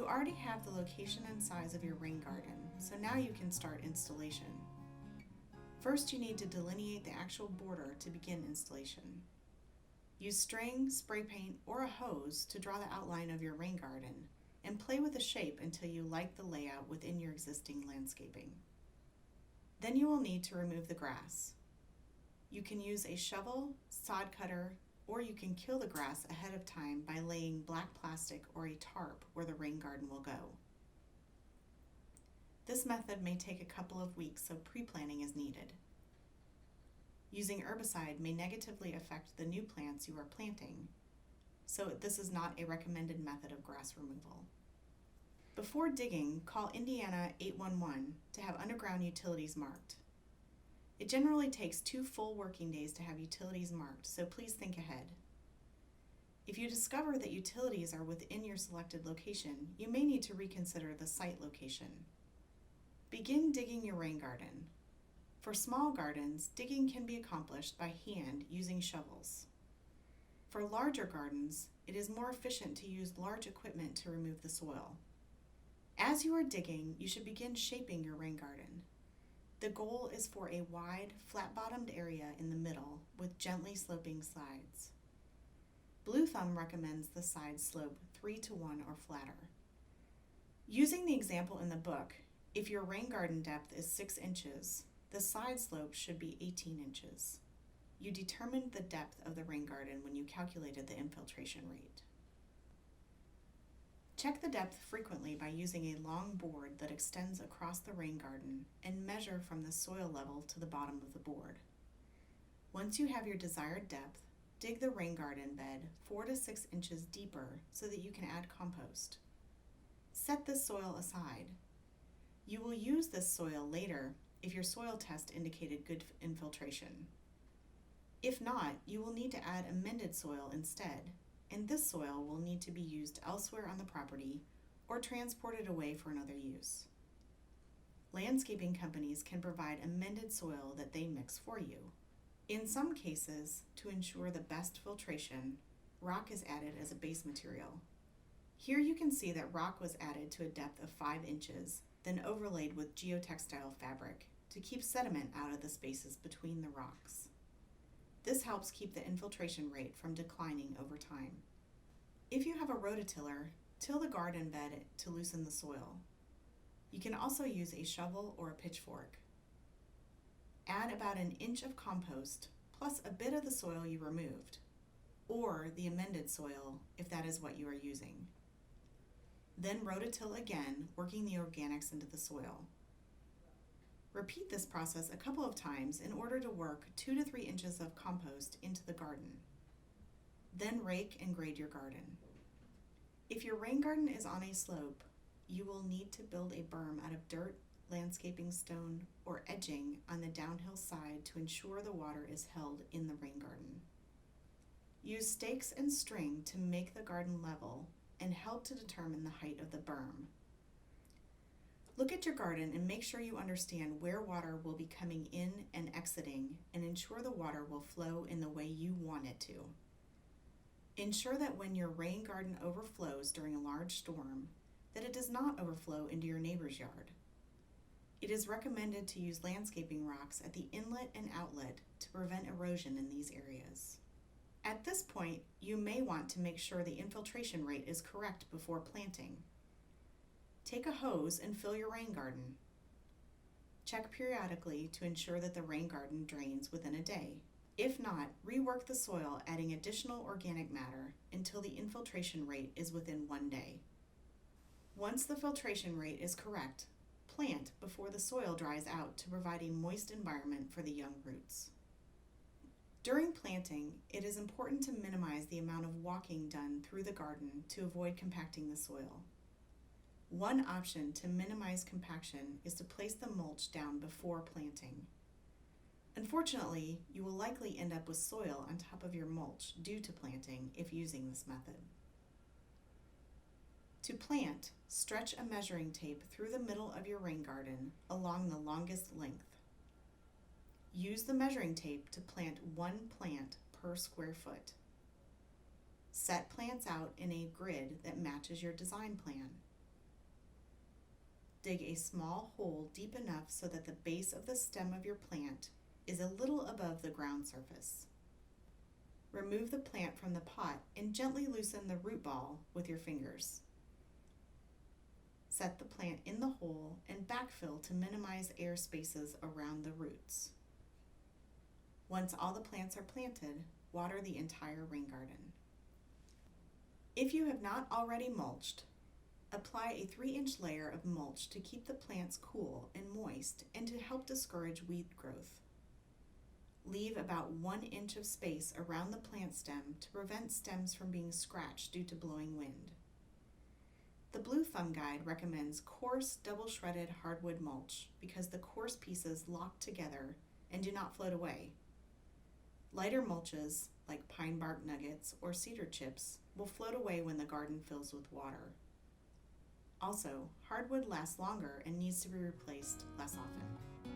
You already have the location and size of your rain garden, so now you can start installation. First, you need to delineate the actual border to begin installation. Use string, spray paint, or a hose to draw the outline of your rain garden, and play with the shape until you like the layout within your existing landscaping. Then you will need to remove the grass. You can use a shovel, sod cutter, or you can kill the grass ahead of time by laying black plastic or a tarp where the rain garden will go. This method may take a couple of weeks, so pre-planning is needed. Using herbicide may negatively affect the new plants you are planting, so this is not a recommended method of grass removal. Before digging, call Indiana 811 to have underground utilities marked. It generally takes 2 full working days to have utilities marked, so please think ahead. If you discover that utilities are within your selected location, you may need to reconsider the site location. Begin digging your rain garden. For small gardens, digging can be accomplished by hand using shovels. For larger gardens, it is more efficient to use large equipment to remove the soil. As you are digging, you should begin shaping your rain garden. The goal is for a wide, flat-bottomed area in the middle with gently sloping sides. Blue Thumb recommends the sides slope 3-to-1 or flatter. Using the example in the book, if your rain garden depth is 6 inches, the side slope should be 18 inches. You determined the depth of the rain garden when you calculated the infiltration rate. Check the depth frequently by using a long board that extends across the rain garden and measure from the soil level to the bottom of the board. Once you have your desired depth, dig the rain garden bed 4 to 6 inches deeper so that you can add compost. Set this soil aside. You will use this soil later if your soil test indicated good infiltration. If not, you will need to add amended soil instead, and this soil will need to be used elsewhere on the property or transported away for another use. Landscaping companies can provide amended soil that they mix for you. In some cases, to ensure the best filtration, rock is added as a base material. Here you can see that rock was added to a depth of 5 inches, then overlaid with geotextile fabric to keep sediment out of the spaces between the rocks. This helps keep the infiltration rate from declining over time. If you have a rototiller, till the garden bed to loosen the soil. You can also use a shovel or a pitchfork. Add about 1 inch of compost plus a bit of the soil you removed, or the amended soil if that is what you are using. Then rototill again, working the organics into the soil. Repeat this process a couple of times in order to work 2 to 3 inches of compost into the garden. Then rake and grade your garden. If your rain garden is on a slope, you will need to build a berm out of dirt, landscaping stone, or edging on the downhill side to ensure the water is held in the rain garden. Use stakes and string to make the garden level and help to determine the height of the berm. Look at your garden and make sure you understand where water will be coming in and exiting, and ensure the water will flow in the way you want it to. Ensure that when your rain garden overflows during a large storm, that it does not overflow into your neighbor's yard. It is recommended to use landscaping rocks at the inlet and outlet to prevent erosion in these areas. At this point, you may want to make sure the infiltration rate is correct before planting. Take a hose and fill your rain garden. Check periodically to ensure that the rain garden drains within a day. If not, rework the soil, adding additional organic matter until the infiltration rate is within 1 day. Once the filtration rate is correct, plant before the soil dries out to provide a moist environment for the young roots. During planting, it is important to minimize the amount of walking done through the garden to avoid compacting the soil. One option to minimize compaction is to place the mulch down before planting. Unfortunately, you will likely end up with soil on top of your mulch due to planting if using this method. To plant, stretch a measuring tape through the middle of your rain garden along the longest length. Use the measuring tape to plant 1 plant per square foot. Set plants out in a grid that matches your design plan. dig a small hole deep enough so that the base of the stem of your plant is a little above the ground surface. Remove the plant from the pot and gently loosen the root ball with your fingers. Set the plant in the hole and backfill to minimize air spaces around the roots. Once all the plants are planted, water the entire rain garden. If you have not already mulched, apply a 3-inch layer of mulch to keep the plants cool and moist and to help discourage weed growth. Leave about 1 inch of space around the plant stem to prevent stems from being scratched due to blowing wind. The Blue Thumb Guide recommends coarse, double-shredded hardwood mulch because the coarse pieces lock together and do not float away. Lighter mulches, like pine bark nuggets or cedar chips, will float away when the garden fills with water. Also, hardwood lasts longer and needs to be replaced less often.